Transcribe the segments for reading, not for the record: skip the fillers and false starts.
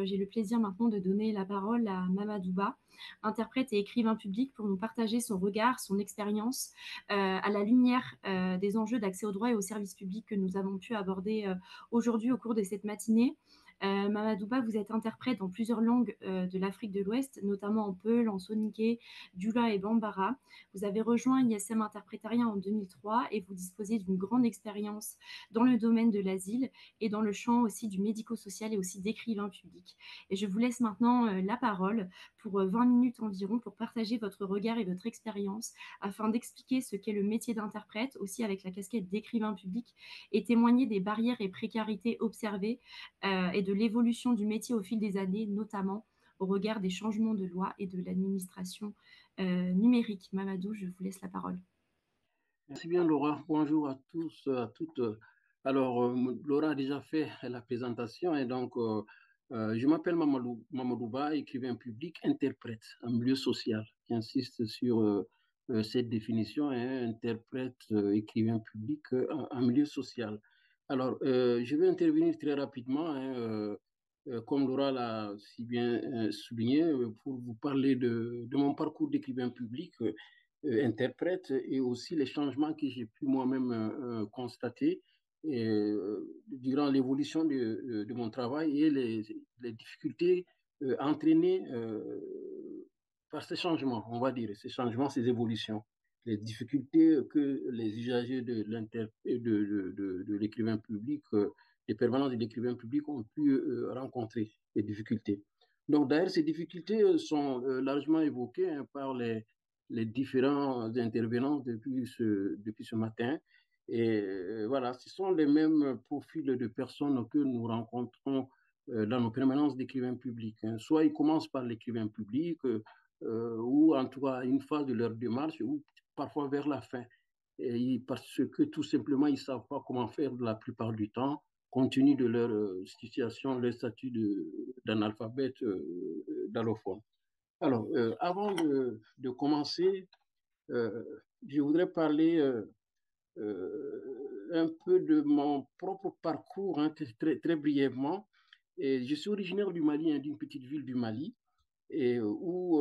J'ai le plaisir maintenant de donner la parole à Mamadouba, interprète et écrivain public, pour nous partager son regard, son expérience à la lumière des enjeux d'accès aux droits et aux services publics que nous avons pu aborder aujourd'hui au cours de cette matinée. Mamadouba, vous êtes interprète dans plusieurs langues de l'Afrique de l'Ouest, notamment en Peul, en Soninké, Dioula et Bambara. Vous avez rejoint ISM Interprétariat en 2003 et vous disposez d'une grande expérience dans le domaine de l'asile et dans le champ aussi du médico-social et aussi d'écrivain public. Et je vous laisse maintenant la parole pour 20 minutes environ pour partager votre regard et votre expérience afin d'expliquer ce qu'est le métier d'interprète, aussi avec la casquette d'écrivain public, et témoigner des barrières et précarités observées et de l'évolution du métier au fil des années, notamment au regard des changements de loi et de l'administration numérique. Mamadou, je vous laisse la parole. Merci bien, Laura. Bonjour à tous, à toutes. Alors, Laura a déjà fait la présentation et donc, je m'appelle Mamadouba, écrivain public, interprète en milieu social. J'insiste sur cette définition, hein, interprète, écrivain public en milieu social. Alors, je vais intervenir très rapidement, hein, comme Laura l'a si bien souligné, pour vous parler de mon parcours d'écrivain public. Interprète et aussi les changements que j'ai pu moi-même constater durant l'évolution de mon travail et les difficultés entraînées par ces changements, on va dire, ces changements, ces évolutions, les difficultés que les usagers de l'écrivain public, les permanents de l'écrivain public ont pu rencontrer, les difficultés. Donc d'ailleurs, ces difficultés sont largement évoquées hein, par les différents intervenants depuis ce matin. Et voilà, ce sont les mêmes profils de personnes que nous rencontrons dans nos permanences d'écrivains publics. Hein. Soit ils commencent par l'écrivain public, ou en tout cas une phase de leur démarche, ou parfois vers la fin. Parce que tout simplement, ils ne savent pas comment faire la plupart du temps, compte tenu de leur situation, leur statut d'analphabète d'allophone. Alors, avant de commencer, euh, je voudrais parler un peu de mon propre parcours, hein, très brièvement. Et je suis originaire du Mali, hein, d'une petite ville du Mali, et où,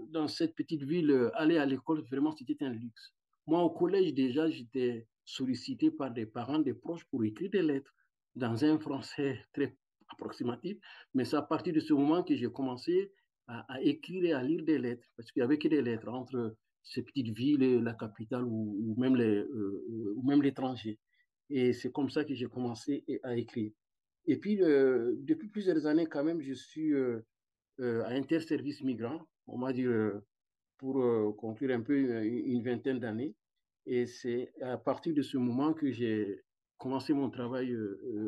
dans cette petite ville, aller à l'école, vraiment, c'était un luxe. Moi, au collège, déjà, j'étais sollicité par des parents, des proches pour écrire des lettres dans un français très approximatif. Mais c'est à partir de ce moment que j'ai commencé à écrire et à lire des lettres, parce qu'il n'y avait que des lettres entre ces petites villes, et la capitale ou même l'étranger. Et c'est comme ça que j'ai commencé à écrire. Et puis, depuis plusieurs années, quand même, je suis à Interservice Migrants, on va dire, pour conclure un peu une vingtaine d'années. Et c'est à partir de ce moment que j'ai commencé mon travail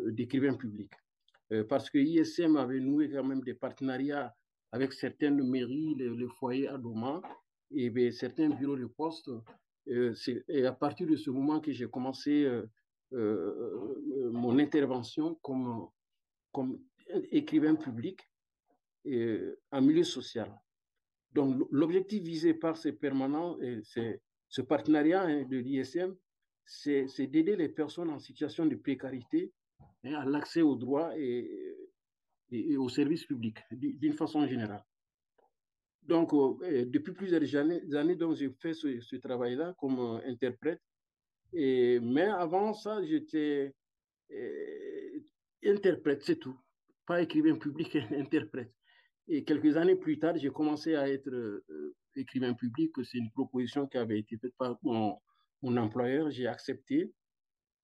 d'écrivain public. Parce que ISM avait noué quand même des partenariats avec certaines mairies, le foyer à Doma et bien, certains bureaux de poste. Et à partir de ce moment que j'ai commencé mon intervention comme écrivain public en milieu social. Donc, l'objectif visé par ces permanents, ce partenariat hein, de l'ISM, c'est d'aider les personnes en situation de précarité hein, à l'accès aux droits et aux services publics d'une façon générale. Donc, depuis plusieurs années donc, j'ai fait ce travail-là comme interprète. Mais avant ça, j'étais euh, interprète, c'est tout. Pas écrivain public, interprète. Et quelques années plus tard, j'ai commencé à être écrivain public. C'est une proposition qui avait été faite par mon employeur. J'ai accepté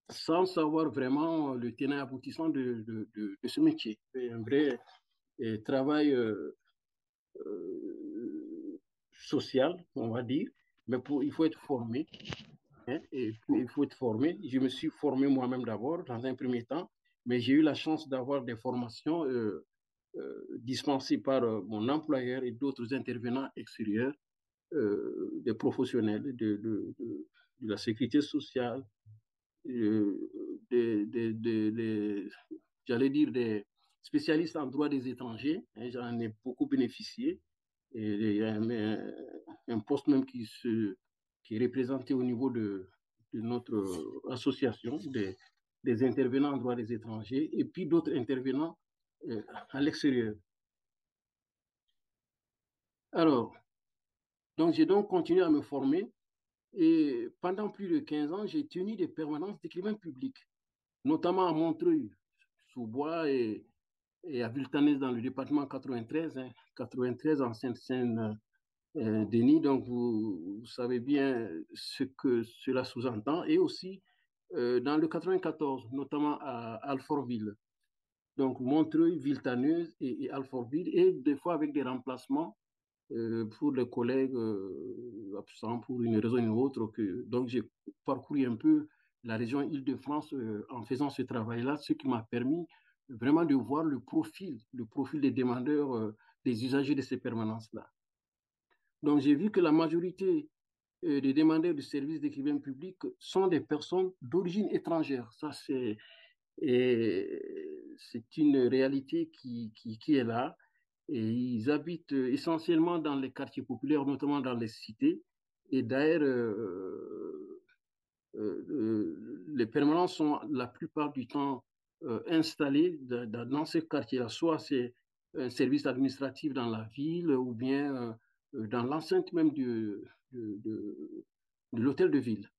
sans savoir vraiment le tenant aboutissant de ce métier. C'est un vrai travail social, on va dire, mais il faut être formé. Hein, et il faut être formé. Je me suis formé moi-même d'abord, dans un premier temps, mais j'ai eu la chance d'avoir des formations dispensées par mon employeur et d'autres intervenants extérieurs, des professionnels de la sécurité sociale, j'allais dire des spécialistes en droit des étrangers. Hein, j'en ai beaucoup bénéficié. Et il y a un poste même qui est représenté au niveau de notre association des intervenants en droit des étrangers et puis d'autres intervenants à l'extérieur. Alors, donc j'ai donc continué à me former et pendant plus de 15 ans, j'ai tenu des permanences d'écrivain public, notamment à Montreuil, sous Bois et à Villetaneuse dans le département 93, 93 en Seine-Saint-Denis. Donc vous savez bien ce que cela sous-entend. Et aussi dans le 94, notamment à Alfortville. Donc Montreuil, Villetaneuse et Alfortville, et des fois avec des remplacements pour les collègues absents pour une raison ou une autre. Donc, j'ai parcouru un peu la région Île-de-France en faisant ce travail-là, ce qui m'a permis vraiment de voir le profil des demandeurs, des usagers de ces permanences-là. Donc, j'ai vu que la majorité des demandeurs de services d'écrivain public sont des personnes d'origine étrangère. Ça, c'est une réalité qui est là. Et ils habitent essentiellement dans les quartiers populaires, notamment dans les cités. Et d'ailleurs, les permanents sont la plupart du temps installés dans ces quartiers-là. Soit c'est un service administratif dans la ville ou bien dans l'enceinte même de l'hôtel de ville.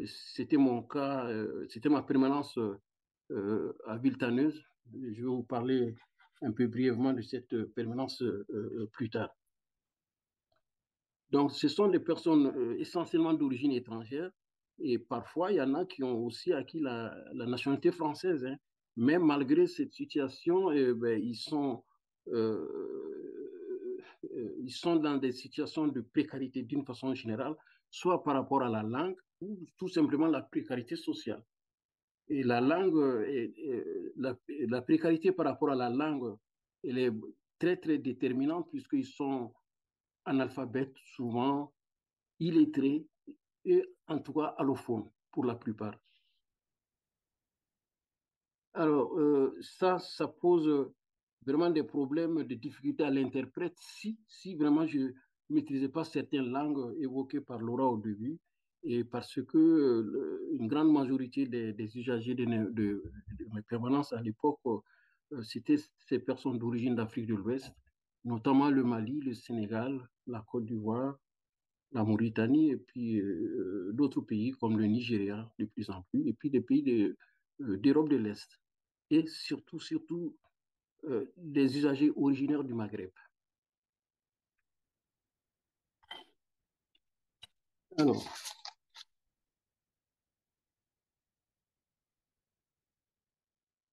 C'était mon cas, c'était ma permanence à Villetaneuse. Je vais vous parler un peu brièvement de cette permanence plus tard. Donc, ce sont des personnes essentiellement d'origine étrangère et parfois, il y en a qui ont aussi acquis la nationalité française. Hein. Mais malgré cette situation, ben, ils sont dans des situations de précarité d'une façon générale, soit par rapport à la langue ou tout simplement la précarité sociale. Et la langue, la précarité par rapport à la langue, elle est très, très déterminante puisqu'ils sont analphabètes souvent, illettrés et en tout cas allophones pour la plupart. Alors, ça pose vraiment des problèmes de difficulté à l'interprète si vraiment je ne maîtrisais pas certaines langues évoquées par Laura au début, et parce que une grande majorité des usagers de mes permanences à l'époque, c'était ces personnes d'origine d'Afrique de l'Ouest, notamment le Mali, le Sénégal, la Côte d'Ivoire, la Mauritanie, et puis d'autres pays comme le Nigeria de plus en plus, et puis des pays d'Europe de l'Est et surtout des usagers originaires du Maghreb.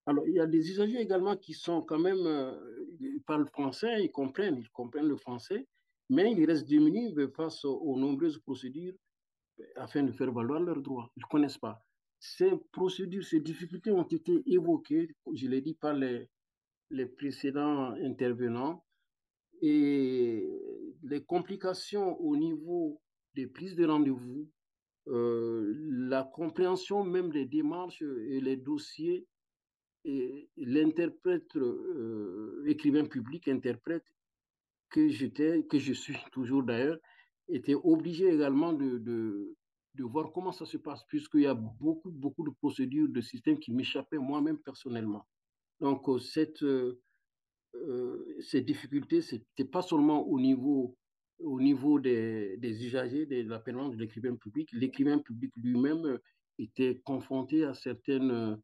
Alors, il y a des usagers également qui sont quand même, ils parlent français, ils comprennent le français, mais ils restent démunis face aux nombreuses procédures afin de faire valoir leurs droits. Ils ne connaissent pas. Ces procédures, ces difficultés ont été évoquées, je l'ai dit, par les précédents intervenants, et les complications au niveau des prises de rendez-vous, la compréhension même des démarches et les dossiers, et l'interprète, écrivain public, interprète que je suis toujours d'ailleurs, était obligé également de voir comment ça se passe, puisqu'il y a beaucoup de procédures, de systèmes qui m'échappaient moi-même personnellement. Donc, ces difficultés, ce n'était pas seulement au niveau des usagers de la permanence de l'écrivain public lui-même était confronté à certaines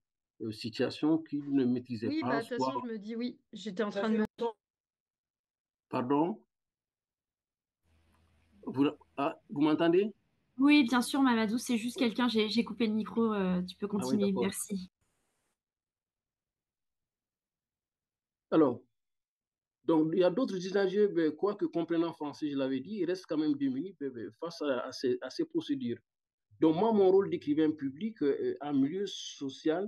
situations qu'il ne maîtrisait Oui, pas, bah, de toute soit, façon, je me dis oui. J'étais en train de me... pardon, vous m'entendez? Oui, bien sûr, Mamadou, c'est juste quelqu'un, j'ai coupé le micro, tu peux Ah oui, continuer, d'accord. merci. Alors, donc, il y a d'autres usagers, ben, quoique comprenant français, je l'avais dit, ils restent quand même démunis face à ces procédures. Donc, moi, mon rôle d'écrivain public en milieu social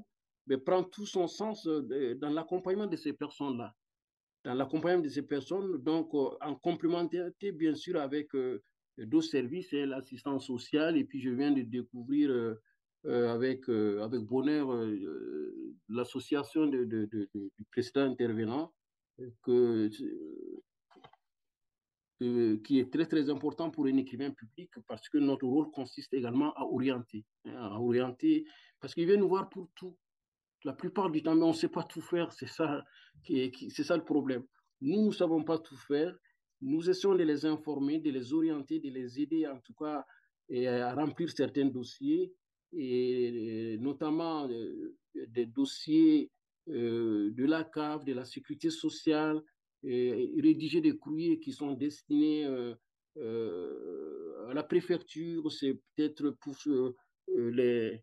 prend tout son sens dans l'accompagnement de ces personnes-là. Dans l'accompagnement de ces personnes, donc en complémentarité, bien sûr, avec d'autres services, l'assistance sociale, et puis je viens de découvrir avec bonheur l'association du précédent intervenant, que, qui est très, très important pour un écrivain public parce que notre rôle consiste également à orienter, hein, parce qu'il vient nous voir pour tout. La plupart du temps, mais on ne sait pas tout faire, c'est ça, c'est ça le problème. Nous ne savons pas tout faire. Nous essayons de les informer, de les orienter, de les aider en tout cas et à remplir certains dossiers, et notamment des dossiers de la CAF, de la sécurité sociale, et rédiger des courriers qui sont destinés à la préfecture, c'est peut-être pour les,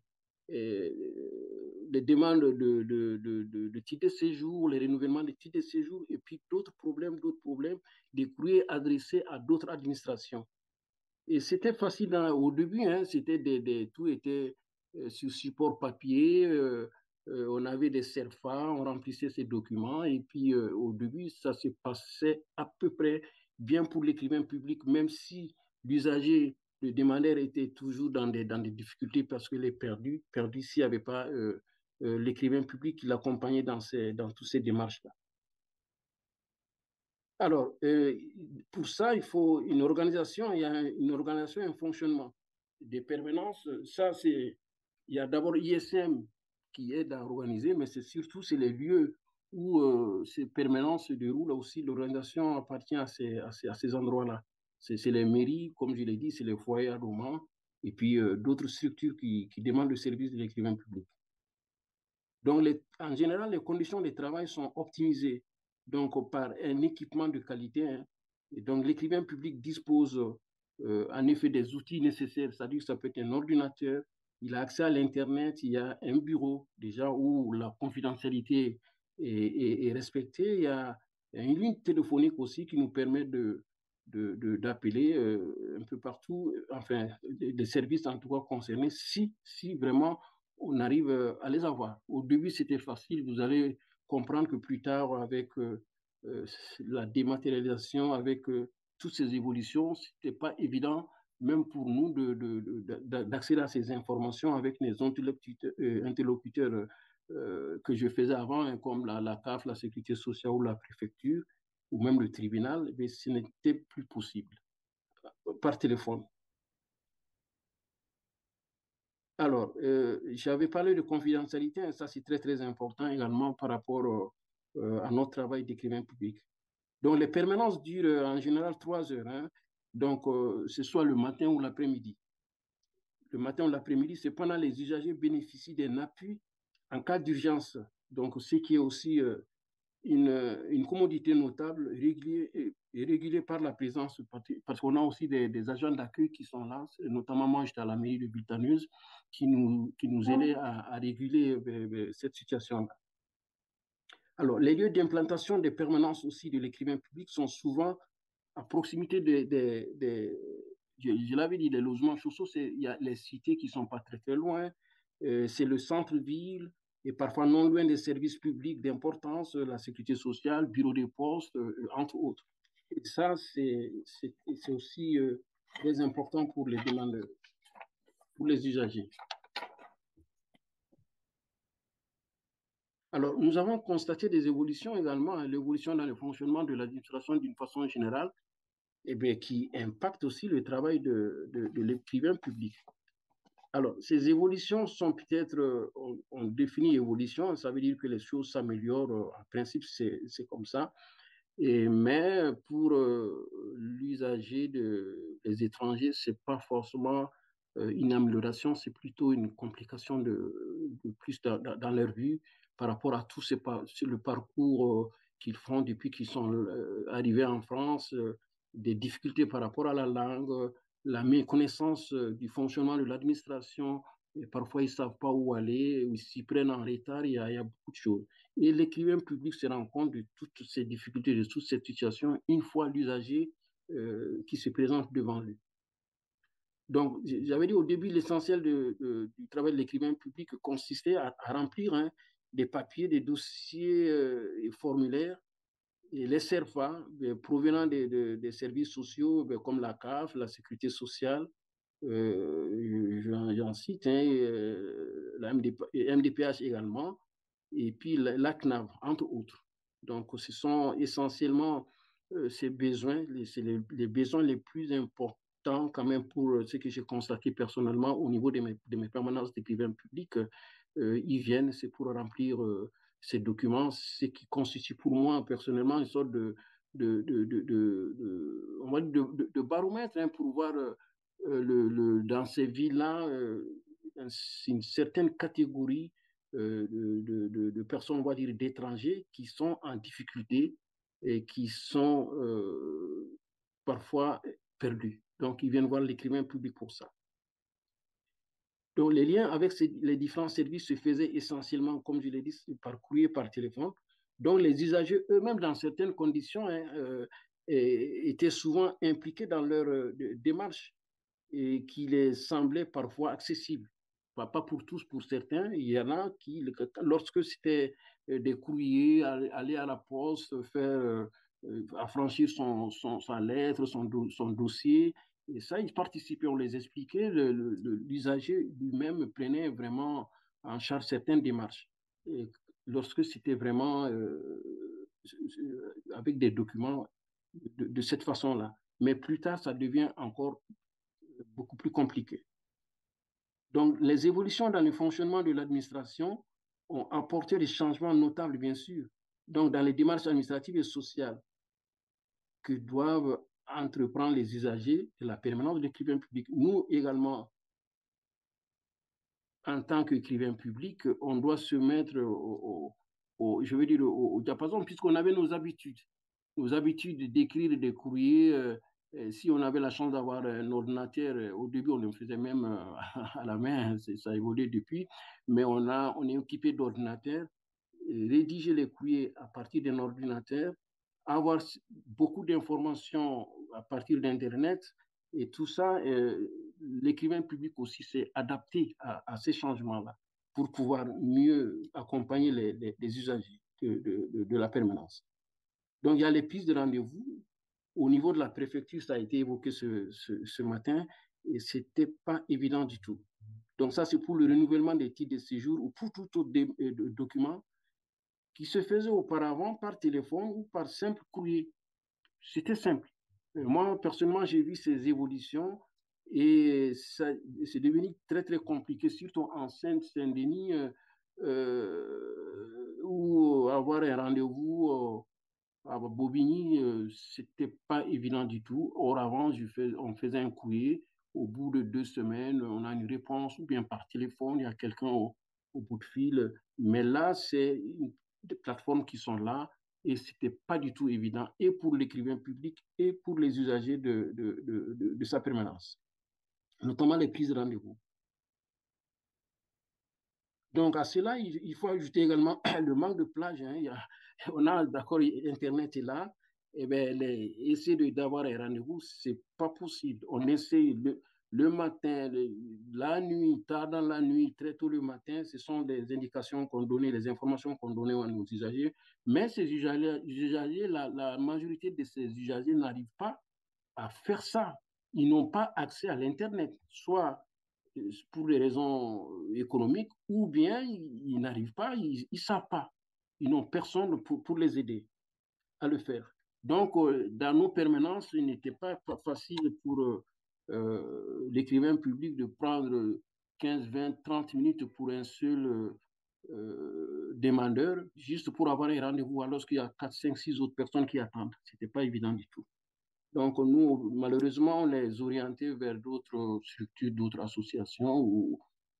les demandes de titres de séjour, les renouvellements de titres de séjour, et puis d'autres problèmes, des courriers adressés à d'autres administrations. Et c'était facile au début, hein, tout était sur support papier, on avait des CERFA, on remplissait ces documents, et puis au début, ça se passait à peu près bien pour l'écrivain public, même si l'usager, le demandeur était toujours dans des difficultés parce qu'il est perdu s'il n'y avait pas l'écrivain public qui l'accompagnait dans toutes ces démarches-là. Alors, pour ça, il faut une organisation, il y a une organisation et un fonctionnement. Des permanences, ça, c'est, il y a d'abord ISM qui aide à organiser, mais c'est surtout, c'est les lieux où ces permanences se déroulent aussi. L'organisation appartient à ces endroits-là. C'est les mairies, comme je l'ai dit, c'est les foyers à Roma, et puis d'autres structures qui demandent le service de l'écrivain public. Donc, en général, les conditions de travail sont optimisées donc, par un équipement de qualité. Hein. Et donc, l'écrivain public dispose en effet des outils nécessaires, c'est-à-dire que ça peut être un ordinateur, il a accès à l'Internet, il y a un bureau déjà où la confidentialité est respectée, il y a une ligne téléphonique aussi qui nous permet d'appeler un peu partout, enfin, des services en tout cas concernés, si vraiment on arrive à les avoir. Au début, c'était facile. Vous allez comprendre que plus tard, avec la dématérialisation, avec toutes ces évolutions, ce n'était pas évident, même pour nous, d'accéder à ces informations avec les interlocuteurs que je faisais avant, hein, comme la CAF, la Sécurité sociale ou la préfecture, ou même le tribunal, mais ce n'était plus possible par téléphone. Alors, j'avais parlé de confidentialité, et ça c'est très très important également par rapport à notre travail d'écrivain public. Donc, les permanences durent en général 3 heures, hein. Donc, ce soit le matin ou l'après-midi. Le matin ou l'après-midi, cependant, les usagers bénéficient d'un appui en cas d'urgence. Donc, ce qui est aussi une commodité notable, régulée par la présence, parce qu'on a aussi des agents d'accueil qui sont là, notamment moi, j'étais à la mairie de Villetaneuse, qui nous aidaient à réguler cette situation-là. Alors, les lieux d'implantation des permanences aussi de l'écrivain public sont souvent à proximité je l'avais dit, des logements sociaux, il y a les cités qui ne sont pas très, très loin, c'est le centre-ville, et parfois non loin des services publics d'importance, la sécurité sociale, bureau des postes, entre autres. Et ça, c'est aussi très important pour les demandeurs, pour les usagers. Alors, nous avons constaté des évolutions également, hein, l'évolution dans le fonctionnement de l'administration d'une façon générale, et bien, qui impacte aussi le travail de l'écrivain public. Alors, ces évolutions sont peut-être, on définit évolution, ça veut dire que les choses s'améliorent, en principe, c'est comme ça. Mais pour l'usager des étrangers, ce n'est pas forcément une amélioration, c'est plutôt une complication de plus dans leur vie par rapport à tout le parcours qu'ils font depuis qu'ils sont arrivés en France, des difficultés par rapport à la langue, la méconnaissance du fonctionnement de l'administration. Et parfois, ils ne savent pas où aller, ou ils s'y prennent en retard, il y a beaucoup de choses. Et l'écrivain public se rend compte de toutes ces difficultés, de toute cette situation, une fois l'usager qui se présente devant lui. Donc, j'avais dit au début, l'essentiel du travail de l'écrivain public consistait à remplir des papiers, des dossiers et formulaires, et les CERFA provenant des services sociaux comme la CAF, la Sécurité sociale, j'en cite, hein, la MDPH également, et puis la CNAV, entre autres. Donc, ce sont essentiellement ces besoins, c'est les besoins les plus importants quand même pour ce que j'ai constaté personnellement au niveau de mes permanences d'écrivain public. ils viennent, c'est pour remplir ces documents, ce qui constitue pour moi personnellement une sorte on va dire de baromètre hein, pour voir dans ces villes-là une certaine catégorie de personnes, on va dire, d'étrangers qui sont en difficulté et qui sont parfois perdus. Donc, ils viennent voir l'écrivain public pour ça. Donc, les liens avec les différents services se faisaient essentiellement, comme je l'ai dit, par courrier, par téléphone. Donc, les usagers eux-mêmes, dans certaines conditions, hein, étaient souvent impliqués dans leur démarche et qui les semblait parfois accessible. Pas pour tous, pour certains. Il y en a qui, lorsque c'était des courriers, aller à la poste, faire affranchir sa lettre, son dossier, et ça, ils participaient, on les expliquait, l'usager lui-même prenait vraiment en charge certaines démarches. Et lorsque c'était vraiment avec des documents de cette façon-là. Mais plus tard, ça devient encore beaucoup plus compliqué. Donc, les évolutions dans le fonctionnement de l'administration ont apporté des changements notables, bien sûr, donc dans les démarches administratives et sociales que doivent entreprendre les usagers de la permanence de l'écrivain public. Nous également, en tant qu'écrivain public, on doit se mettre je veux dire, au diapason, puisqu'on avait nos habitudes d'écrire des courriers. Si on avait la chance d'avoir un ordinateur, au début, on le faisait même à la main, ça a évolué depuis, mais on est équipé d'ordinateurs, rédiger les courriers à partir d'un ordinateur, avoir beaucoup d'informations à partir d'Internet, et tout ça, l'écrivain public aussi s'est adapté à ces changements-là pour pouvoir mieux accompagner les usagers de la permanence. Donc, il y a les pistes de rendez-vous. Au niveau de la préfecture, ça a été évoqué ce matin, et ce n'était pas évident du tout. Donc, ça, c'est pour le renouvellement des titres de séjour ou pour tout autre document qui se faisait auparavant par téléphone ou par simple courrier. C'était simple. Moi, personnellement, j'ai vu ces évolutions et c'est devenu très, très compliqué, surtout en Seine-Saint-Denis, où avoir un rendez-vous à Bobigny, c'était pas évident du tout. Or, avant, on faisait un courrier. Au bout de 2 semaines, on a une réponse, ou bien par téléphone, il y a quelqu'un au bout de fil. Mais là, c'est des plateformes qui sont là et c'était pas du tout évident, et pour l'écrivain public et pour les usagers de sa permanence, notamment les prises de rendez-vous. Donc, à cela, il faut ajouter également le manque de plage. Hein. On a, d'accord, Internet est là, et bien, essayer d'avoir un rendez-vous, c'est pas possible. On essaie le matin, la nuit, tard dans la nuit, très tôt le matin, ce sont des indications qu'on donnait, les informations qu'on donnait à nos usagers. Mais ces usagers la majorité de ces usagers n'arrivent pas à faire ça. Ils n'ont pas accès à l'Internet, soit pour des raisons économiques, ou bien ils n'arrivent pas, ils ne savent pas. Ils n'ont personne pour les aider à le faire. Donc, dans nos permanences, il n'était pas facile pour l'écrivain public de prendre 15, 20, 30 minutes pour un seul demandeur, juste pour avoir un rendez-vous, alors qu'il y a 4, 5, 6 autres personnes qui attendent. Ce n'était pas évident du tout. Donc, nous, malheureusement, on les orientait vers d'autres structures, d'autres associations,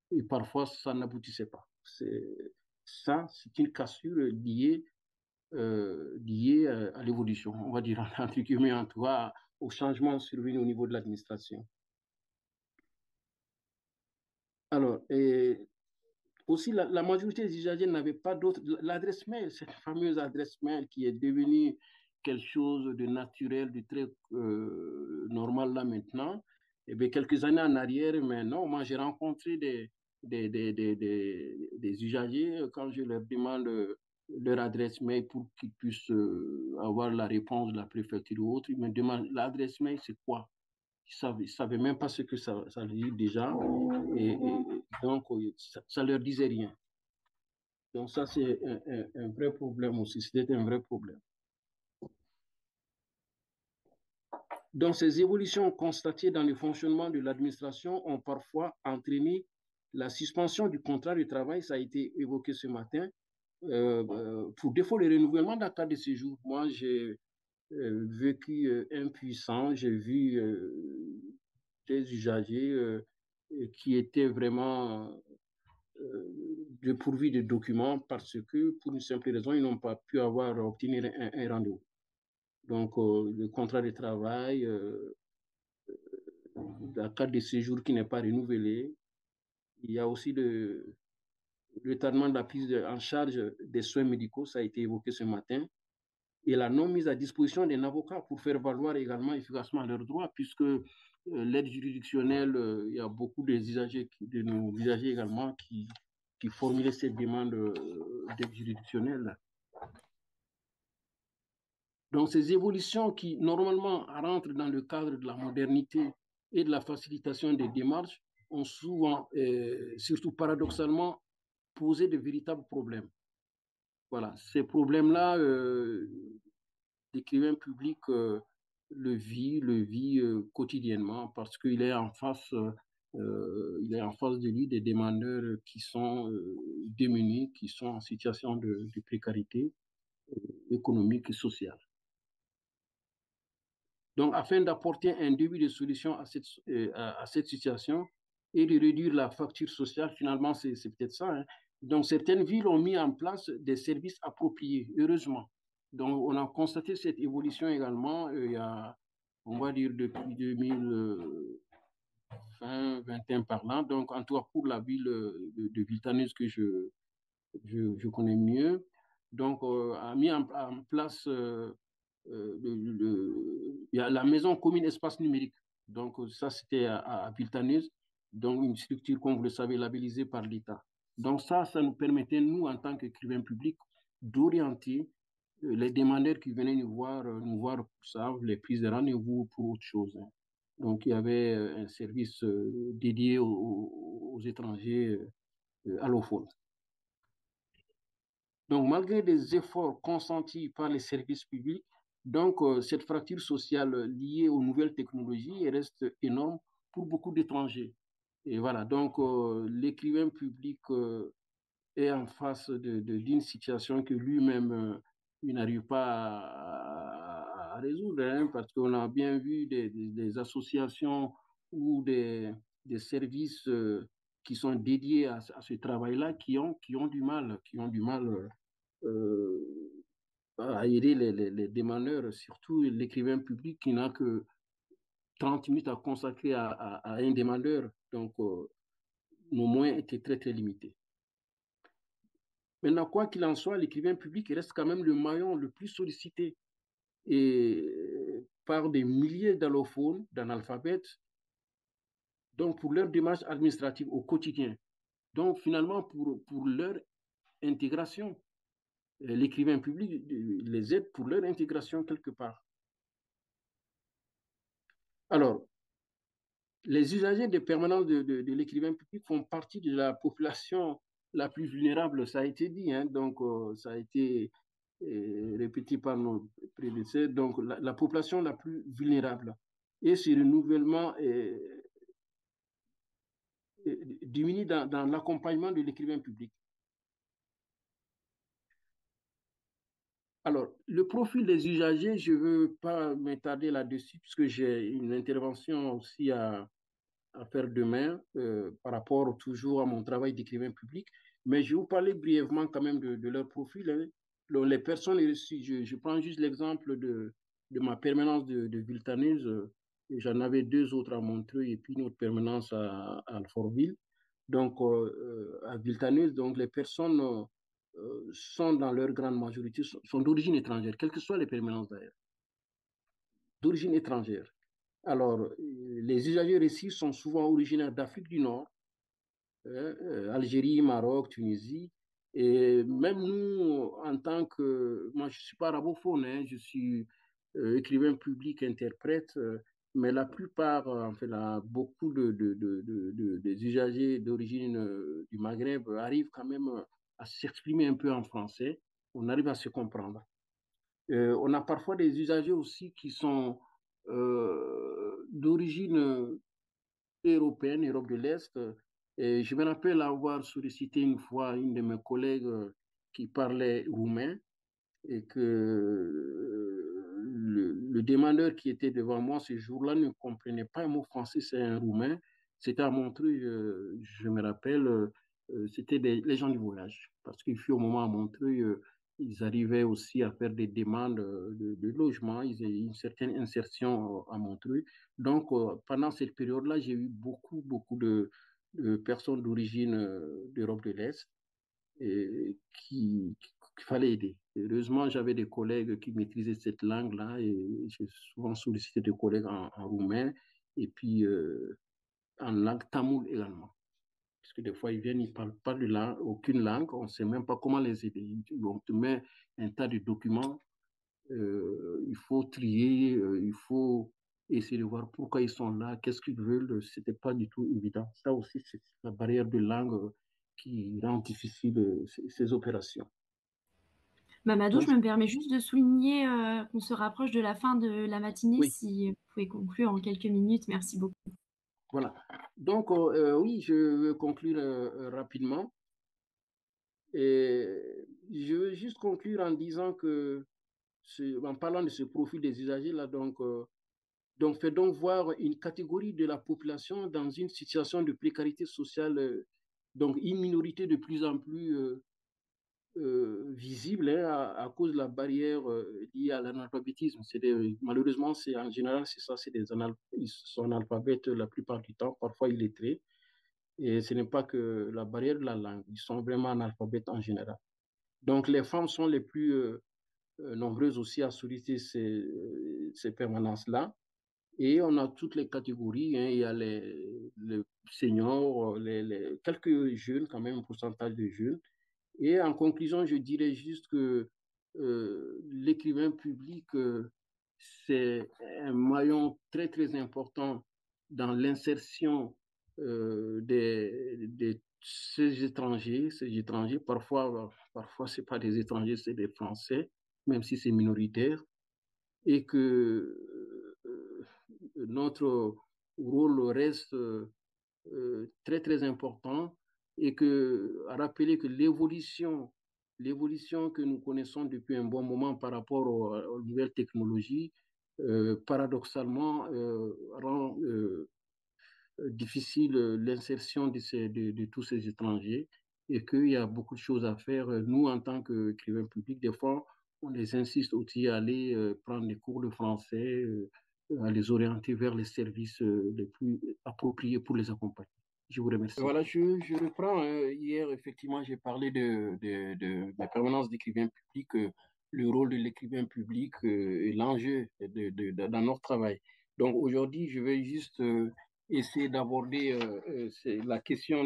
et parfois, ça n'aboutissait pas. Ça, c'est une cassure liée à l'évolution, on va dire, entre guillemets, en tout cas, au changement survenu au niveau de l'administration. Alors, aussi, la majorité des usagers n'avaient pas d'autre. L'adresse mail, cette fameuse adresse mail qui est devenue quelque chose de naturel, de très normal là maintenant. Et bien, quelques années en arrière, mais non, moi j'ai rencontré des usagers quand je leur demande leur adresse mail pour qu'ils puissent avoir la réponse de la préfecture ou autre. Ils me demandent l'adresse mail, c'est quoi? Ils ne savaient même pas ce que ça dit déjà. Et donc, ça ne leur disait rien. Donc, ça, c'est un vrai problème aussi. C'était un vrai problème. Donc, ces évolutions constatées dans le fonctionnement de l'administration ont parfois entraîné la suspension du contrat de travail, ça a été évoqué ce matin, pour défaut de renouvellement d'un carte de séjour. Moi, j'ai vécu impuissant, j'ai vu des usagers qui étaient vraiment dépourvus de documents parce que, pour une simple raison, ils n'ont pas pu obtenir un rendez-vous. Donc, le contrat de travail, la carte de séjour qui n'est pas renouvelée. Il y a aussi le retardement de la prise en charge des soins médicaux, ça a été évoqué ce matin, et la non mise à disposition d'un avocat pour faire valoir également efficacement leurs droits, puisque l'aide juridictionnelle, il y a beaucoup de nos usagers également qui formulaient cette demande d'aide juridictionnelle. Donc, ces évolutions qui, normalement, rentrent dans le cadre de la modernité et de la facilitation des démarches, ont souvent, surtout paradoxalement, posé de véritables problèmes. Voilà, ces problèmes-là, l'écrivain public le vit quotidiennement parce qu'il est en face, il est en face de lui des demandeurs qui sont démunis, qui sont en situation de précarité économique et sociale. Donc, afin d'apporter un début de solution à cette situation et de réduire la facture sociale, finalement, c'est peut-être ça. Hein. Donc, certaines villes ont mis en place des services appropriés, heureusement. Donc, on a constaté cette évolution également, il y a, on va dire, depuis 2020, 2021 par là. Donc, en tout cas, pour la ville de Villetaneuse que je connais mieux, donc, a mis en place il y a la maison commune espace numérique. Donc, ça, c'était à Villetaneuse, donc une structure, comme vous le savez, labellisée par l'État. Donc, ça nous permettait, nous, en tant qu'écrivains publics, d'orienter les demandeurs qui venaient nous voir pour ça, les prises de rendez-vous pour autre chose. Hein. Donc, il y avait un service dédié aux étrangers allophones. Donc, malgré des efforts consentis par les services publics, donc, cette fracture sociale liée aux nouvelles technologies reste énorme pour beaucoup d'étrangers. Et voilà, donc l'écrivain public est en face d'une situation que lui-même il n'arrive pas à résoudre, hein, parce qu'on a bien vu des associations ou des services qui sont dédiés à ce travail-là qui ont du mal, euh, à aider les demandeurs, surtout l'écrivain public qui n'a que 30 minutes à consacrer à un demandeur. Donc, nos moyens étaient très, très limités. Maintenant, quoi qu'il en soit, l'écrivain public reste quand même le maillon le plus sollicité et par des milliers d'allophones, d'analphabètes, donc pour leur démarche administrative au quotidien. Donc, finalement, pour leur intégration, l'écrivain public les aide pour leur intégration quelque part. Alors, les usagers des permanences de l'écrivain public font partie de la population la plus vulnérable, ça a été dit, hein, donc ça a été répété par nos prédécesseurs, donc la population la plus vulnérable. Et ce renouvellement diminue dans l'accompagnement de l'écrivain public. Alors, le profil des usagers, je ne veux pas m'attarder là-dessus, puisque j'ai une intervention aussi à faire demain par rapport toujours à mon travail d'écrivain public. Mais je vais vous parler brièvement quand même de leur profil. Hein. Donc, les personnes, je prends juste l'exemple de ma permanence de Villetaneuse. J'en avais deux autres à Montreuil et puis une autre permanence à Alfortville. Donc, à Villetaneuse, donc les personnes sont dans leur grande majorité, sont d'origine étrangère, quelles que soient les permanences d'ailleurs, d'origine étrangère. Alors, les usagers récits sont souvent originaires d'Afrique du Nord, Algérie, Maroc, Tunisie. Et même nous, en tant que... Moi, je ne suis pas arabophone, hein, je suis écrivain public, interprète, mais la plupart, en fait, beaucoup des usagers d'origine du Maghreb arrivent quand même à s'exprimer un peu en français. On arrive à se comprendre. On a parfois des usagers aussi qui sont d'origine européenne, Europe de l'Est, Et je me rappelle avoir sollicité une fois une de mes collègues qui parlait roumain et que le demandeur qui était devant moi ce jour-là ne comprenait pas un mot français, c'est un roumain. C'était à Montreuil, je me rappelle, c'était les gens du voyage. Parce qu'il fut au moment à Montreuil, ils arrivaient aussi à faire des demandes de logement, ils avaient une certaine insertion à Montreuil. Donc, pendant cette période-là, j'ai eu beaucoup de personnes d'origine d'Europe de l'Est et qu'il fallait aider. Heureusement, j'avais des collègues qui maîtrisaient cette langue-là et j'ai souvent sollicité des collègues en roumain et puis en langue tamoule également. Parce que des fois, ils viennent, ils ne parlent pas de langue, aucune langue, on ne sait même pas comment les aider. On te met un tas de documents, il faut trier, il faut essayer de voir pourquoi ils sont là, qu'est-ce qu'ils veulent. Ce n'était pas du tout évident. Ça aussi, c'est la barrière de langue qui rend difficile ces opérations. Mamadou, Donc, je me permets juste de souligner qu'on se rapproche de la fin de la matinée. oui, Si vous pouvez conclure en quelques minutes, merci beaucoup. voilà. Donc, oui, je veux conclure rapidement. Et je veux juste conclure en disant que, en parlant de ce profil des usagers, là, donc fait donc voir une catégorie de la population dans une situation de précarité sociale, donc une minorité de plus en plus visible hein, à cause de la barrière liée à l'analphabétisme. Malheureusement, en général, c'est ça, ils sont analphabètes la plupart du temps, parfois illettrés. Et ce n'est pas que la barrière de la langue, ils sont vraiment analphabètes en général. Donc, les femmes sont les plus nombreuses aussi à solliciter ces permanences-là. Et on a toutes les catégories. Hein. Il y a les seniors, quelques jeunes, quand même, un pourcentage de jeunes. Et en conclusion, je dirais juste que l'écrivain public, c'est un maillon très important dans l'insertion ces étrangers. Parfois ce n'est pas des étrangers, c'est des Français, même si c'est minoritaire. Et que notre rôle reste très important et à rappeler que l'évolution que nous connaissons depuis un bon moment par rapport aux nouvelles technologies, paradoxalement, rend difficile l'insertion de tous ces étrangers et qu'il y a beaucoup de choses à faire. Nous, en tant qu'écrivains publics, des fois, on les insiste aussi à aller prendre des cours de français, à les orienter vers les services les plus appropriés pour les accompagner. Je vous remercie. Voilà, je reprends. Hier, effectivement, j'ai parlé de la permanence d'écrivain public, le rôle de l'écrivain public et l'enjeu dans notre travail. Donc aujourd'hui, je vais juste essayer d'aborder la question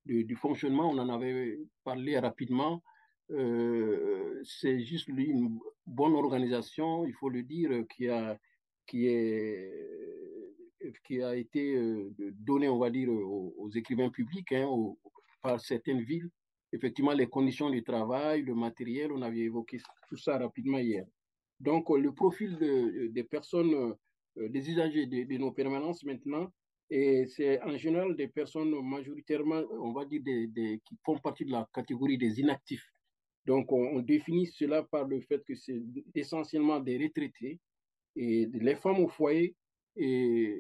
du fonctionnement. On en avait parlé rapidement. C'est juste une bonne organisation, il faut le dire, qui est qui a été donné, on va dire, aux écrivains publics hein, par certaines villes. Effectivement, les conditions de travail, le matériel, on avait évoqué tout ça rapidement hier. Donc, le profil des personnes, des usagers de nos permanences maintenant, et c'est en général des personnes majoritairement, on va dire, qui font partie de la catégorie des inactifs. Donc, on définit cela par le fait que c'est essentiellement des retraités et les femmes au foyer et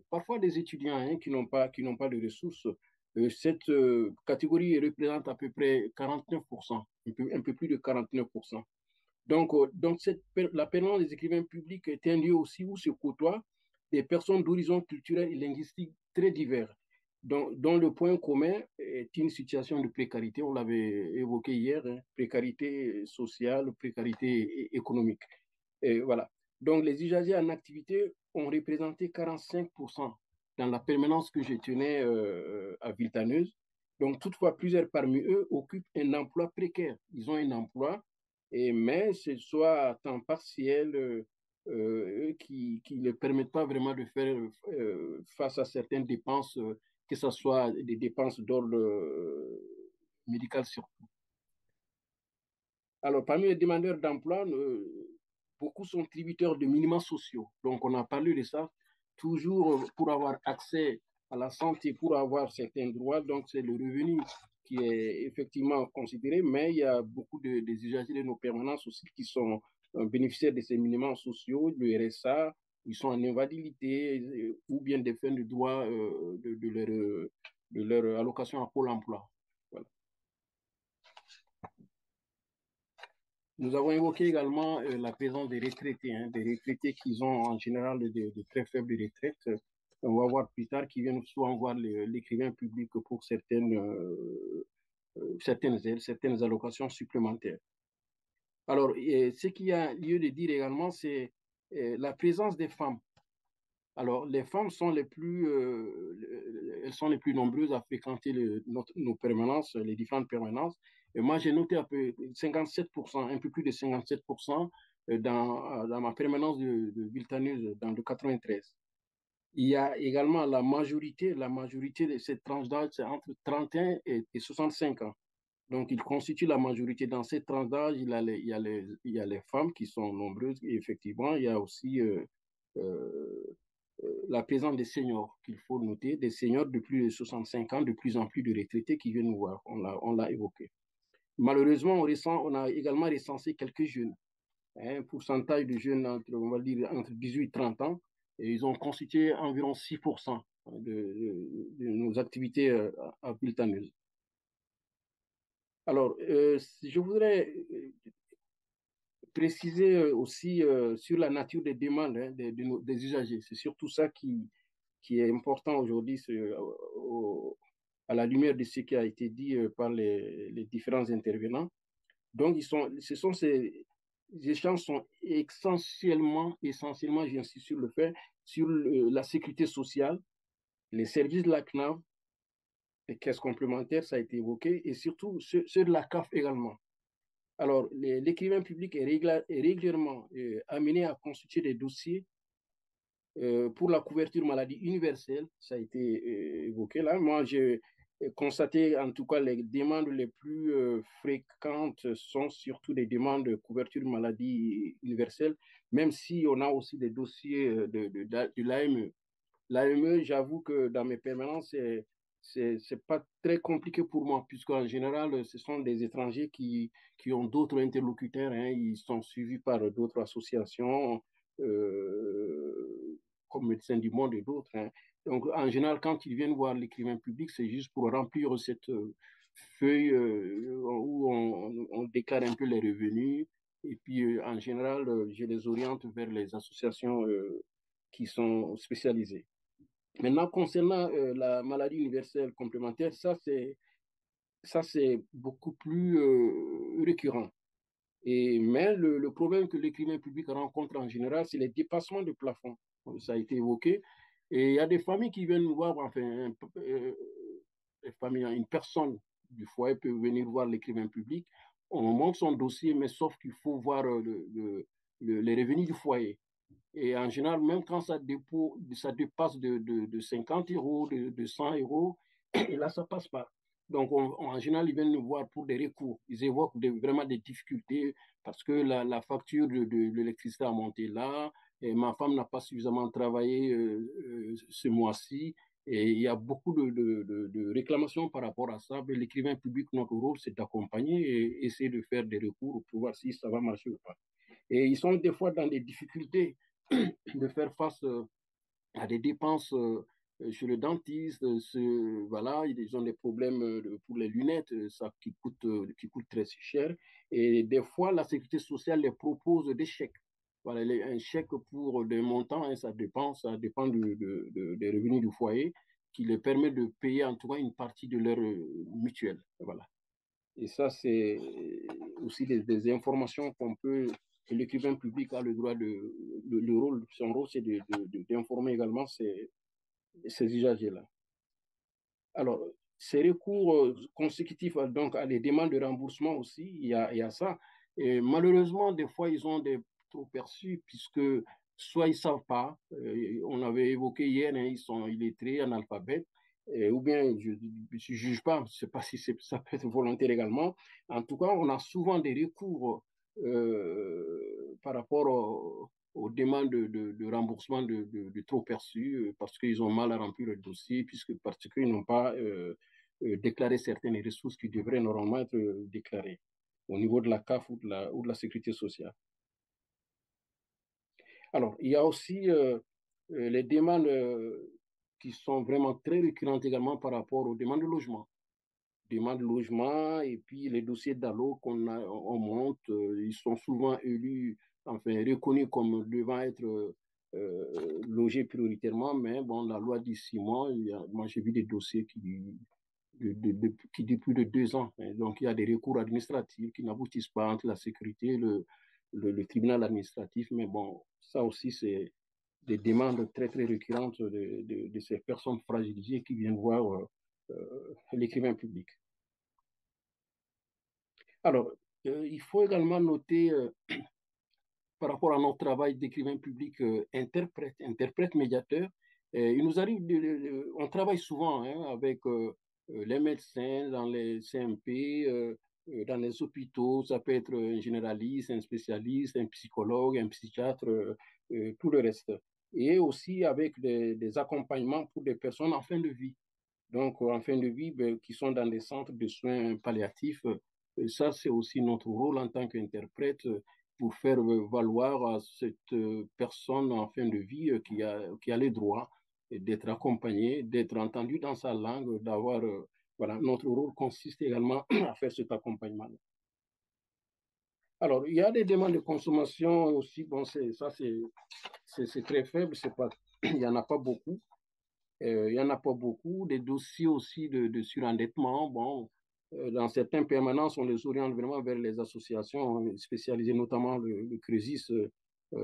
parfois des étudiants hein, qui n'ont pas de ressources. Cette catégorie représente à peu près 49%, un peu plus de 49%. Donc la permanence des écrivains publics est un lieu aussi où se côtoient des personnes d'horizons culturels et linguistiques très divers, dont le point commun est une situation de précarité, on l'avait évoqué hier, hein, précarité sociale, précarité économique. Et voilà. Donc, les usagers en activité ont représenté 45% dans la permanence que je tenais à Villetaneuse. Donc, toutefois, plusieurs parmi eux occupent un emploi précaire. Ils ont un emploi, mais c'est soit à temps partiel qui ne les permettent pas vraiment de faire face à certaines dépenses, que ce soit des dépenses d'ordre médical surtout. Alors, parmi les demandeurs d'emploi, beaucoup sont tributaires de minima sociaux. Donc, on a parlé de ça. Toujours pour avoir accès à la santé pour avoir certains droits. Donc, c'est le revenu qui est effectivement considéré, mais il y a beaucoup des usagers de nos permanences aussi qui sont bénéficiaires de ces minimums sociaux, le RSA, ils sont en invalidité ou bien des fins de droit de leur allocation à Pôle emploi. Voilà. Nous avons évoqué également la présence des retraités qui ont en général de très faibles retraites. On va voir plus tard qui viennent souvent voir l'écrivain public pour certaines aides, certaines allocations supplémentaires. Alors, ce qu'il y a lieu de dire également, c'est la présence des femmes. Alors, les femmes sont elles sont les plus nombreuses à fréquenter nos permanences, les différentes permanences. Et moi, j'ai noté un peu 57%, un peu plus de 57% dans ma permanence de Villetaneuse, dans le 93. Il y a également la majorité de cette tranche d'âge, c'est entre 31 et 65 ans. Donc, il constitue la majorité dans cette tranche d'âge. Il y a les femmes qui sont nombreuses, et effectivement, il y a aussi la présence des seniors, qu'il faut noter, des seniors de plus de 65 ans, de plus en plus de retraités qui viennent nous voir. On l'a évoqué. Malheureusement, on a également recensé quelques jeunes, un pourcentage de jeunes on va dire, entre 18 et 30 ans, et ils ont constitué environ 6% de nos activités à Villetaneuse. Alors, je voudrais préciser aussi sur la nature des demandes des usagers. C'est surtout ça qui est important aujourd'hui à la lumière de ce qui a été dit par les différents intervenants. Donc, ces échanges sont essentiellement, j'insiste sur le fait, sur la sécurité sociale, les services de la CNAV, les caisses complémentaires, ça a été évoqué, et surtout ceux de la CAF également. Alors, l'écrivain public est régulièrement amené à constituer des dossiers pour la couverture maladie universelle, ça a été évoqué là. Moi, j'ai constaté, en tout cas, les demandes les plus fréquentes sont surtout des demandes de couverture maladie universelle, même si on a aussi des dossiers de l'AME. L'AME, j'avoue que dans mes permanences, c'est pas très compliqué pour moi, puisqu'en général, ce sont des étrangers qui ont d'autres interlocuteurs, hein, ils sont suivis par d'autres associations, comme Médecins du Monde et d'autres. Hein. Donc, en général, quand ils viennent voir l'écrivain public, c'est juste pour remplir cette feuille où on déclare un peu les revenus. Et puis, en général, je les oriente vers les associations qui sont spécialisées. Maintenant, concernant la maladie universelle complémentaire, ça c'est beaucoup plus récurrent. Mais le problème que l'écrivain public rencontre en général, c'est les dépassements de plafond. Ça a été évoqué. Et il y a des familles qui viennent nous voir, enfin, une personne du foyer peut venir voir l'écrivain public. On montre son dossier, mais sauf qu'il faut voir les revenus du foyer. Et en général, même quand ça dépasse de 50 euros, de 100 euros, et là, ça ne passe pas. Donc, en général, ils viennent nous voir pour des recours. Ils évoquent vraiment des difficultés parce que la facture de l'électricité a monté là, et ma femme n'a pas suffisamment travaillé ce mois-ci. Et il y a beaucoup de réclamations par rapport à ça. Mais l'écrivain public, notre rôle, c'est d'accompagner et essayer de faire des recours pour voir si ça va marcher ou pas. Et ils sont des fois dans des difficultés de faire face à des dépenses chez le dentiste. Voilà, ils ont des problèmes pour les lunettes, ça qui coûte très cher. Et des fois, la sécurité sociale les propose des chèques. Voilà, un chèque pour des montants, hein, ça dépend des revenus du foyer, qui les permet de payer en tout cas une partie de leur mutuelle. Voilà. Et ça, c'est aussi des informations que l'écrivain public a le droit son rôle, c'est d'informer également ces usagers-là. Alors, ces recours consécutifs donc, à des demandes de remboursement aussi, il y a ça. Et malheureusement, des fois, ils ont des trop perçus, puisque soit ils ne savent pas, on avait évoqué hier, hein, ils sont illettrés, analphabètes, ou bien je ne juge pas, je ne sais pas si ça peut être volontaire également. En tout cas, on a souvent des recours par rapport aux demandes de remboursement de trop perçus parce qu'ils ont mal à remplir le dossier, parce qu'ils n'ont pas déclaré certaines ressources qui devraient normalement être déclarées au niveau de la CAF ou de la sécurité sociale. Alors, il y a aussi les demandes qui sont vraiment très récurrentes également par rapport aux demandes de logement. Demandes de logement et puis les dossiers d'allo on monte, ils sont souvent élus, enfin reconnus comme devant être logés prioritairement, mais bon, la loi dit 6 mois. Moi, j'ai vu des dossiers qui durent plus de 2 ans. Donc, il y a des recours administratifs qui n'aboutissent pas entre la sécurité et le tribunal administratif. Mais bon, ça aussi, c'est des demandes très, très récurrentes de ces personnes fragilisées qui viennent voir l'écrivain public. Alors, il faut également noter, par rapport à notre travail d'écrivain public interprète médiateur, il nous arrive, on travaille souvent avec les médecins dans les CMP, dans les hôpitaux, ça peut être un généraliste, un spécialiste, un psychologue, un psychiatre, tout le reste. Et aussi avec des accompagnements pour des personnes en fin de vie. Donc, en fin de vie, qui sont dans des centres de soins palliatifs. Ça, c'est aussi notre rôle en tant qu'interprète pour faire valoir à cette personne en fin de vie qui a les droits d'être accompagnée, d'être entendue dans sa langue, d'avoir... voilà, notre rôle consiste également à faire cet accompagnement. Alors, il y a des demandes de consommation aussi. Bon, c'est très faible, pas, il n'y en a pas beaucoup. Il n'y en a pas beaucoup. Des dossiers aussi de surendettement. Bon, dans certaines permanences, on les oriente vraiment vers les associations spécialisées, notamment le CRESIS,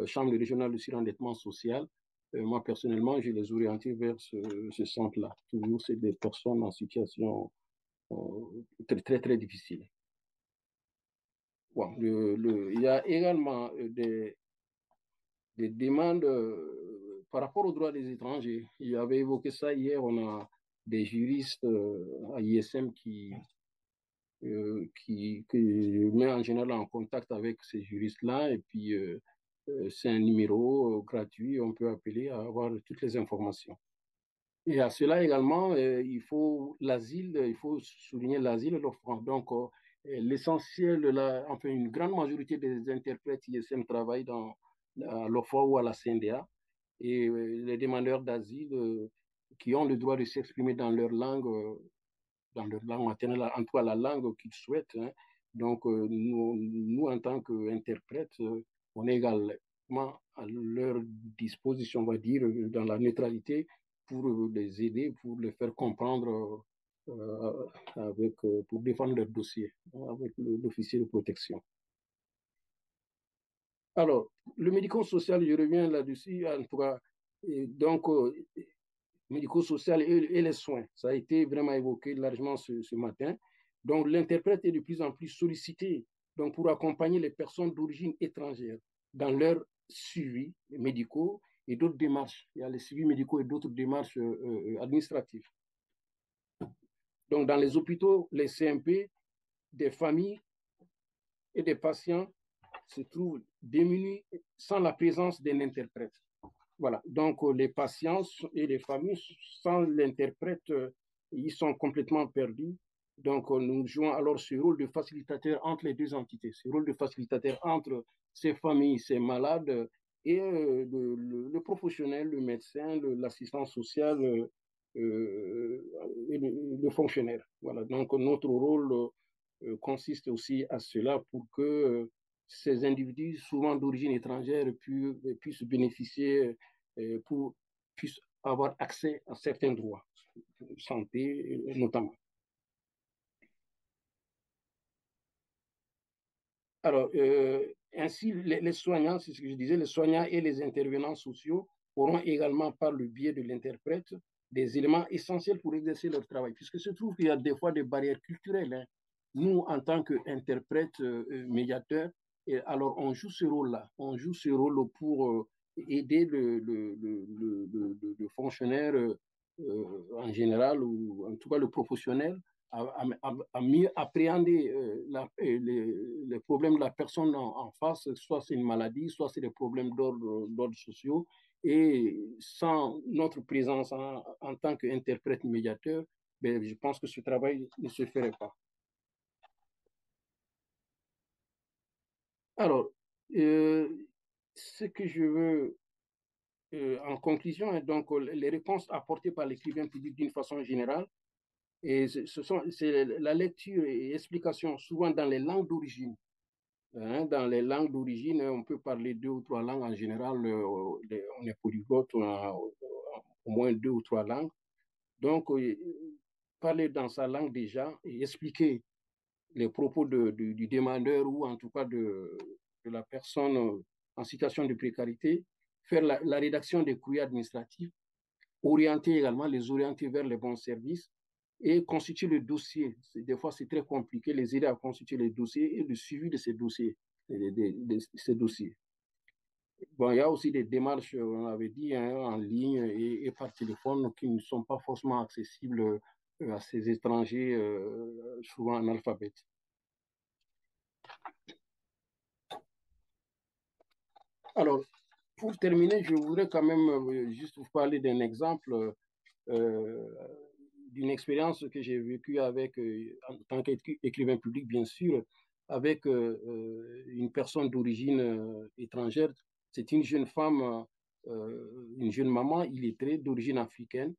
Chambre régionale de surendettement social. Moi, personnellement, je les orienté vers ce centre-là. Toujours, c'est des personnes en situation très, très, très difficile. Bon, il y a également des demandes par rapport aux droits des étrangers. Il avait évoqué ça hier. On a des juristes à ISM qui met en général en contact avec ces juristes-là. Et puis, c'est un numéro gratuit. On peut appeler à avoir toutes les informations. Et à cela également, il faut l'asile, il faut souligner l'asile et l'offrande. Donc, l'essentiel, enfin, une grande majorité des interprètes ISM travaillent à l'OFOA ou à la CNDA. Et les demandeurs d'asile qui ont le droit de s'exprimer dans leur langue maternelle, en tout cas la langue qu'ils souhaitent. Hein. Donc, nous, en tant qu'interprètes, on est également à leur disposition, on va dire, dans la neutralité, pour les aider, pour les faire comprendre pour défendre leur dossier avec l'officier de protection. Alors, le médico-social, je reviens là-dessus, en tout cas, donc, médico-social et les soins, ça a été vraiment évoqué largement ce matin. Donc, l'interprète est de plus en plus sollicité donc, pour accompagner les personnes d'origine étrangère dans leurs suivis médicaux et d'autres démarches. Il y a les suivis médicaux et d'autres démarches administratives. Donc, dans les hôpitaux, les CMP, des familles et des patients se trouvent démunis sans la présence d'un interprète. Voilà, donc les patients et les familles, sans l'interprète, ils sont complètement perdus. Donc, nous jouons alors ce rôle de facilitateur entre les deux entités, ce rôle de facilitateur entre ces familles, ces malades et le professionnel, le médecin, l'assistant social et le fonctionnaire. Voilà, donc notre rôle consiste aussi à cela pour que ces individus, souvent d'origine étrangère, puissent bénéficier, puissent avoir accès à certains droits, santé notamment. Alors, ainsi, les soignants, c'est ce que je disais, les soignants et les intervenants sociaux auront également, par le biais de l'interprète, des éléments essentiels pour exercer leur travail, puisque se trouve qu'il y a des fois des barrières culturelles. Hein. Nous, en tant qu'interprètes, médiateurs, et alors on joue ce rôle-là. On joue ce rôle pour aider le fonctionnaire en général, ou en tout cas le professionnel, à mieux appréhender les problèmes de la personne en face, soit c'est une maladie, soit c'est des problèmes d'ordre sociaux. Et sans notre présence en tant qu'interprète médiateur, ben, je pense que ce travail ne se ferait pas. Alors, ce que je veux en conclusion, hein, donc les réponses apportées par l'écrivain public d'une façon générale, et c'est la lecture et explication souvent dans les langues d'origine. Hein, dans les langues d'origine, on peut parler deux ou trois langues en général, on est polyglotte, on a au moins deux ou trois langues. Donc, parler dans sa langue déjà et expliquer les propos du demandeur ou en tout cas de la personne en situation de précarité, faire la rédaction des courriers administratifs, orienter également, les orienter vers les bons services et constituer le dossier. Des fois, c'est très compliqué, les aider à constituer les dossiers et le suivi de ces dossiers. Ces dossiers. Bon, il y a aussi des démarches, on avait dit, hein, en ligne et par téléphone qui ne sont pas forcément accessibles à ces étrangers souvent analphabètes. Alors, pour terminer, je voudrais quand même juste vous parler d'un exemple d'une expérience que j'ai vécue avec, en tant qu'écrivain public, bien sûr, avec une personne d'origine étrangère. C'est une jeune femme, une jeune maman illettrée d'origine africaine,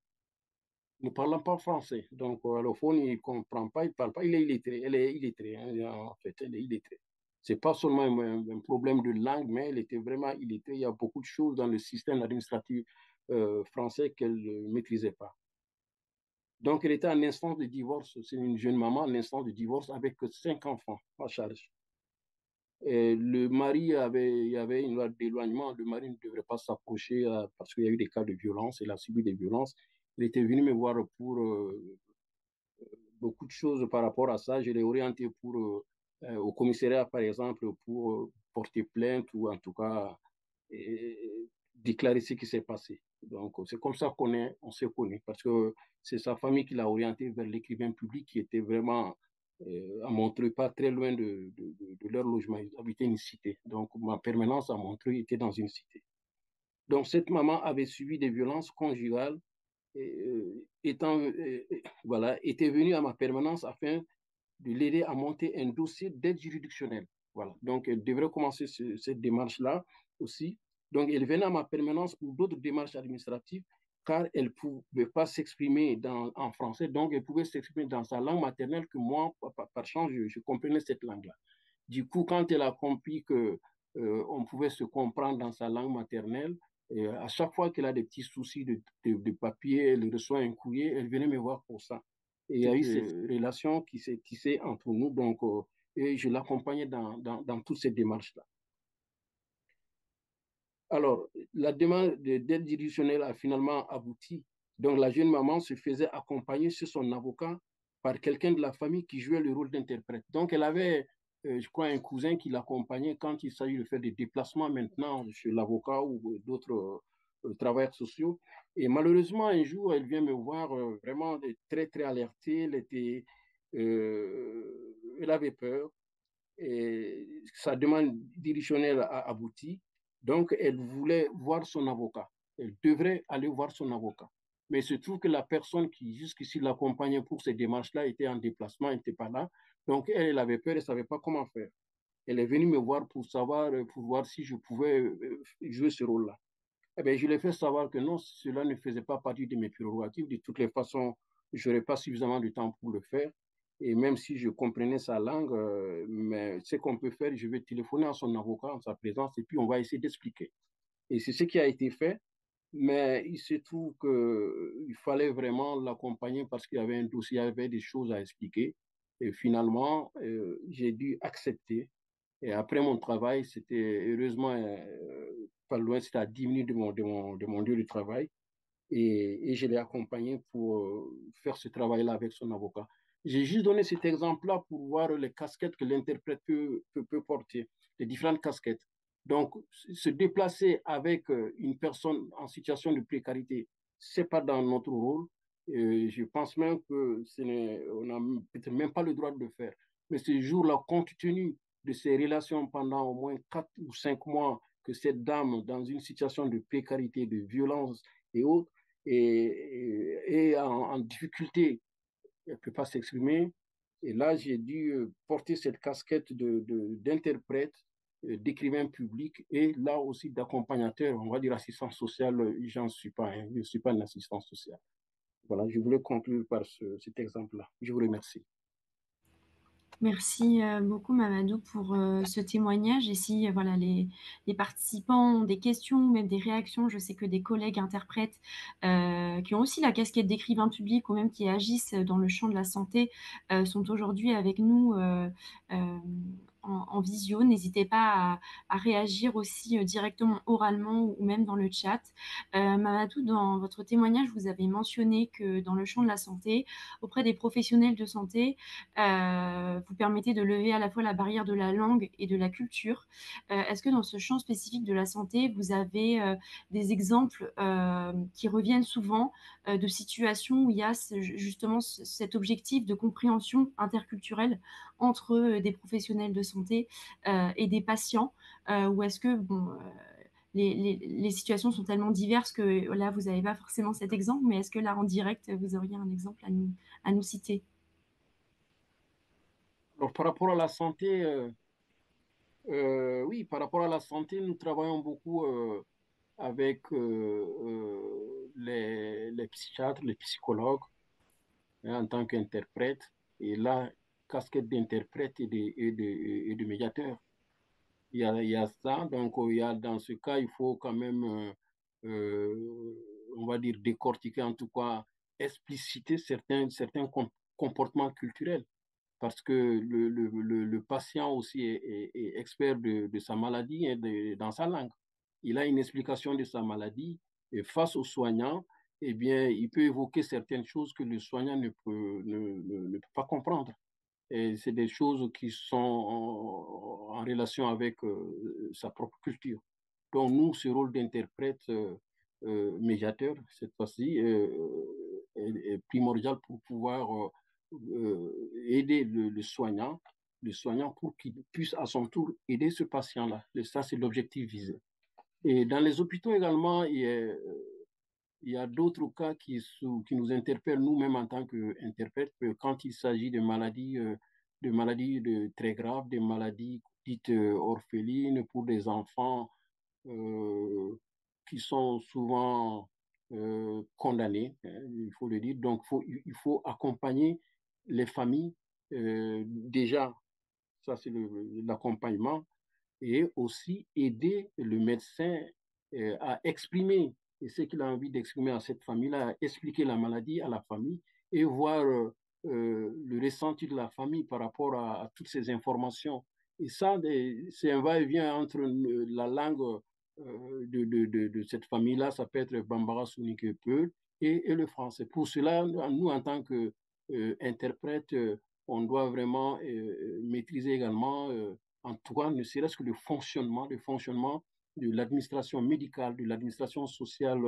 ne parlant pas français. Donc, allophone, il ne comprend pas, il ne parle pas. Il est illettré, elle est illettrée, hein, en fait, elle est illettrée. Ce n'est pas seulement un problème de langue, mais elle était vraiment illettrée. Il y a beaucoup de choses dans le système administratif français qu'elle ne maîtrisait pas. Donc, elle était en instance de divorce. C'est une jeune maman en instance de divorce avec 5 enfants à charge. Et le mari il y avait une loi d'éloignement. Le mari ne devrait pas s'approcher parce qu'il y a eu des cas de violence. Il a subi des violences. Il était venu me voir pour beaucoup de choses par rapport à ça. Je l'ai orienté au commissariat, par exemple, pour porter plainte ou en tout cas déclarer ce qui s'est passé. Donc, c'est comme ça on s'est connus, parce que c'est sa famille qui l'a orienté vers l'écrivain public qui était vraiment à Montreuil, pas très loin de leur logement. Ils habitaient une cité. Donc, ma permanence à Montreuil était dans une cité. Donc, cette maman avait subi des violences conjugales voilà, était venue à ma permanence afin de l'aider à monter un dossier d'aide juridictionnelle. Voilà. Donc, elle devrait commencer cette démarche-là aussi. Donc, elle venait à ma permanence pour d'autres démarches administratives car elle ne pouvait pas s'exprimer en français. Donc, elle pouvait s'exprimer dans sa langue maternelle que moi, par chance, je comprenais cette langue-là. Du coup, quand elle a compris que on pouvait se comprendre dans sa langue maternelle, et à chaque fois qu'elle a des petits soucis de papier, elle reçoit un courrier, elle venait me voir pour ça. Et il y a eu cette relation qui s'est tissée entre nous, donc, et je l'accompagnais dans toutes ces démarches-là. Alors, la demande d'aide juridictionnelle a finalement abouti. Donc, la jeune maman se faisait accompagner chez son avocat par quelqu'un de la famille qui jouait le rôle d'interprète. Donc, elle avait, je crois, un cousin qui l'accompagnait quand il s'agit de faire des déplacements maintenant chez l'avocat ou d'autres travailleurs sociaux. Et malheureusement, un jour, elle vient me voir vraiment très, très alertée. Elle avait peur et sa demande juridictionnelle a abouti. Donc, elle voulait voir son avocat. Elle devrait aller voir son avocat. Mais il se trouve que la personne qui jusqu'ici l'accompagnait pour ces démarches-là était en déplacement, n'était pas là. Donc, elle avait peur, elle ne savait pas comment faire. Elle est venue me voir pour voir si je pouvais jouer ce rôle-là. Eh bien, je lui ai fait savoir que non, cela ne faisait pas partie de mes prérogatives. De toutes les façons, je n'aurais pas suffisamment de temps pour le faire. Et même si je comprenais sa langue, mais ce qu'on peut faire, je vais téléphoner à son avocat en sa présence et puis on va essayer d'expliquer. Et c'est ce qui a été fait. Mais il se trouve qu'il fallait vraiment l'accompagner parce qu'il y avait un dossier, il y avait des choses à expliquer. Et finalement, j'ai dû accepter. Et après mon travail, c'était heureusement pas loin, c'était à 10 minutes de mon lieu de travail. Et je l'ai accompagné pour faire ce travail-là avec son avocat. J'ai juste donné cet exemple-là pour voir les casquettes que l'interprète peut porter, les différentes casquettes. Donc, se déplacer avec une personne en situation de précarité, ce n'est pas dans notre rôle. Je pense même que on n'a peut-être même pas le droit de le faire. Mais ce jour-là, compte tenu de ces relations pendant au moins 4 ou 5 mois, que cette dame, dans une situation de précarité, de violence et autres, et en difficulté, elle ne peut pas s'exprimer. Et là, j'ai dû porter cette casquette d'interprète, d'écrivain public et là aussi d'accompagnateur, on va dire assistant social, j'en suis pas, hein, je ne suis pas un assistant social. Voilà, je voulais conclure par cet exemple-là. Je vous remercie. Merci beaucoup Mamadou pour ce témoignage. Et si voilà, les participants ont des questions ou même des réactions, je sais que des collègues interprètes qui ont aussi la casquette d'écrivain public ou même qui agissent dans le champ de la santé sont aujourd'hui avec nous en visio. N'hésitez pas à réagir aussi directement oralement ou même dans le chat. Mamadou, dans votre témoignage, vous avez mentionné que dans le champ de la santé, auprès des professionnels de santé, vous permettez de lever à la fois la barrière de la langue et de la culture. Est-ce que dans ce champ spécifique de la santé, vous avez des exemples qui reviennent souvent de situations où il y a justement cet objectif de compréhension interculturelle entre des professionnels de santé et des patients, ou est-ce que bon, les situations sont tellement diverses que là, vous n'avez pas forcément cet exemple, mais est-ce que là, en direct, vous auriez un exemple à nous citer? Alors, par rapport à la santé, oui, par rapport à la santé, nous travaillons beaucoup avec les psychiatres, les psychologues, hein, en tant qu'interprète. Et là, casquette d'interprète et de médiateur. Il y a ça. Donc, il y a, dans ce cas, il faut quand même, on va dire, décortiquer, en tout cas, expliciter certains comportements culturels. Parce que le patient aussi est expert de sa maladie et dans sa langue. Il a une explication de sa maladie et face au soignant, eh bien, il peut évoquer certaines choses que le soignant ne peut pas comprendre. Et c'est des choses qui sont en relation avec sa propre culture. Donc, nous, ce rôle d'interprète médiateur, cette fois-ci, est primordial pour pouvoir aider le soignant pour qu'il puisse à son tour aider ce patient-là. Et ça, c'est l'objectif visé. Et dans les hôpitaux également, il y a d'autres cas qui nous interpellent nous-mêmes en tant qu'interprètes quand il s'agit de maladies très graves, des maladies dites orphelines pour des enfants euh, qui sont souvent condamnés, hein, il faut le dire. Donc, il faut accompagner les familles. Déjà, ça, c'est l'accompagnement et aussi aider le médecin à exprimer ce qu'il a envie d'exprimer à cette famille-là, à expliquer la maladie à la famille et voir le ressenti de la famille par rapport à toutes ces informations. Et ça, c'est un va-et-vient entre la langue de cette famille-là, ça peut être Bambara, Soninke, Peul, et le français. Pour cela, nous, en tant qu'interprètes, on doit vraiment maîtriser également en tout cas, ne serait-ce que le fonctionnement de l'administration médicale, de l'administration sociale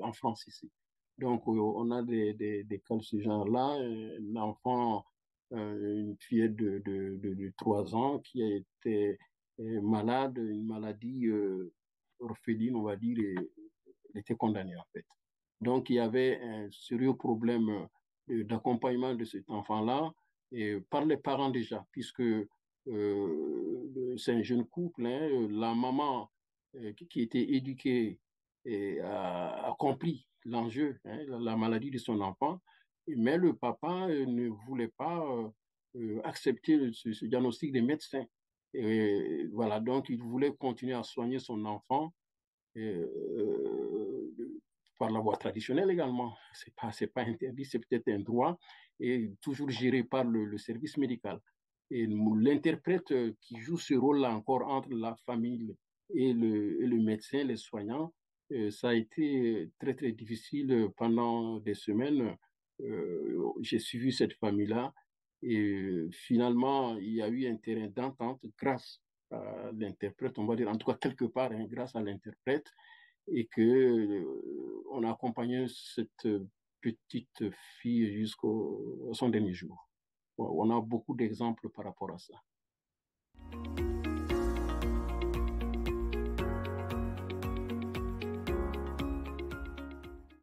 en France ici. Donc, on a des cas de ce genre-là. Un enfant, une fillette de 3 ans qui a été malade, une maladie orpheline, on va dire, et elle était condamnée en fait. Donc, il y avait un sérieux problème d'accompagnement de cet enfant-là par les parents déjà, puisque c'est un jeune couple, hein, la maman qui était éduquée a compris l'enjeu, hein, la maladie de son enfant, mais le papa ne voulait pas accepter ce diagnostic des médecins. Et voilà, donc il voulait continuer à soigner son enfant euh, par la voie traditionnelle également. C'est pas interdit, c'est peut-être un droit et toujours géré par le service médical. Et l'interprète qui joue ce rôle-là encore entre la famille et le médecin, les soignants, ça a été très, très difficile pendant des semaines. J'ai suivi cette famille-là et finalement, il y a eu un terrain d'entente grâce à l'interprète, on va dire en tout cas quelque part, hein, grâce à l'interprète, et que on a accompagné cette petite fille jusqu'à son dernier jour. On a beaucoup d'exemples par rapport à ça.